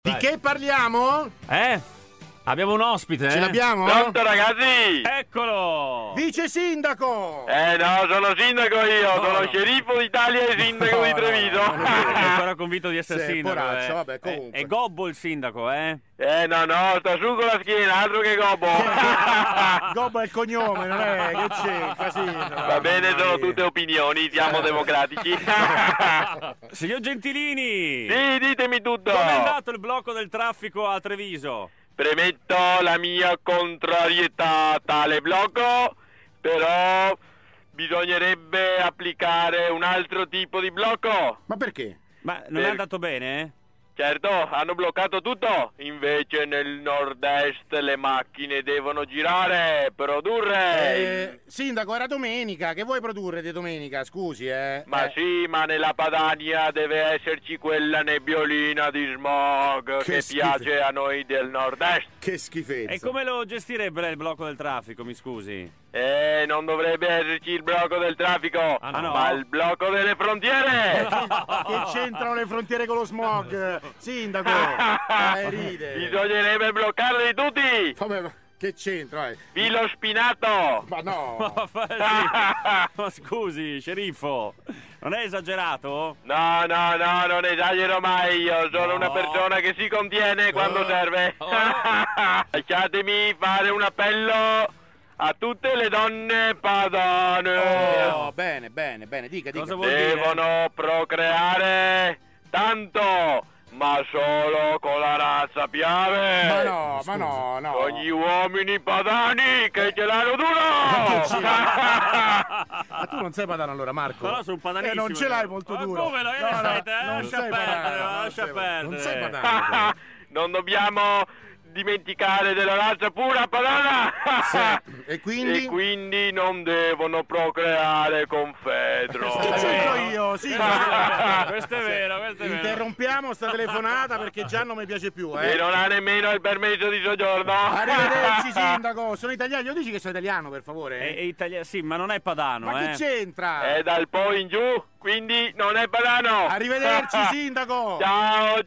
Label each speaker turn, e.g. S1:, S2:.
S1: Di che parliamo?
S2: Abbiamo un ospite,
S1: Ce l'abbiamo?
S3: Pronto ragazzi?
S2: Eccolo!
S1: Vice sindaco!
S3: No, sono sindaco io, sono sceriffo d'Italia e sindaco di Treviso.
S2: È ancora convinto di essere
S1: Sì,
S2: sindaco,
S1: poraccio, vabbè, comunque.
S2: È gobbo il sindaco,
S3: No, sta su con la schiena, altro che gobbo.
S1: Gobbo è il cognome, non è? Che c'è? Casino.
S3: Va bene, sono tutte opinioni, siamo democratici.
S2: Signor Gentilini!
S3: Sì, ditemi tutto.
S2: Come è andato il blocco del traffico a Treviso?
S3: Premetto la mia contrarietà a tale blocco, però bisognerebbe applicare un altro tipo di blocco.
S1: Ma perché?
S2: Ma non è andato bene,
S3: Certo, hanno bloccato tutto, invece nel nord-est le macchine devono girare, produrre.
S1: Sindaco, era domenica, che vuoi produrre di domenica? Scusi,
S3: Ma sì, ma nella Padania deve esserci quella nebbiolina di smog che piace a noi del nord-est.
S1: Che schifezza.
S2: E come lo gestirebbe lei il blocco del traffico, mi scusi?
S3: Non dovrebbe esserci il blocco del traffico,
S2: no?
S3: ma il blocco delle frontiere.
S1: Che c'entrano le frontiere con lo smog? Sindaco, ride.
S3: Bisognerebbe bloccarli tutti.
S1: Vabbè, ma che c'entra?
S3: Filo spinato.
S1: Ma no.
S2: Ma scusi, sceriffo, non è esagerato?
S3: No, non esagero mai, io sono una persona che si contiene quando serve. Lasciatemi fare un appello a tutte le donne padane.
S1: Oh, bene, dica.
S2: Cosa vuol dire?
S3: Devono procreare tanto, ma solo con la razza piave.
S1: Ma no.
S3: Con gli uomini padani che ce l'hanno duro.
S1: Ma tu non sei padano allora, Marco?
S2: No, sono padanissimo.
S1: Non ce l'hai molto duro.
S2: Come no?
S1: Non
S2: Lascia
S1: sei
S2: perdere,
S1: padano,
S2: lascia perdere.
S1: Non sei padano.
S3: Non dobbiamo dimenticare della razza pura padana.
S1: E quindi?
S3: E quindi non devono procreare con Fedro.
S1: Che c'entro io? Sì,
S2: Questo è vero, questo è vero.
S1: interrompiamo sta telefonata perché già non mi piace più,
S3: E non ha nemmeno il permesso di soggiorno.
S1: Arrivederci, sindaco. Sono italiano. Glielo dici che sono italiano, per favore?
S2: È italiano, sì, ma non è padano,
S1: Ma che c'entra?
S3: È dal Po in giù, quindi non è padano.
S1: Arrivederci, sindaco.
S3: Ciao.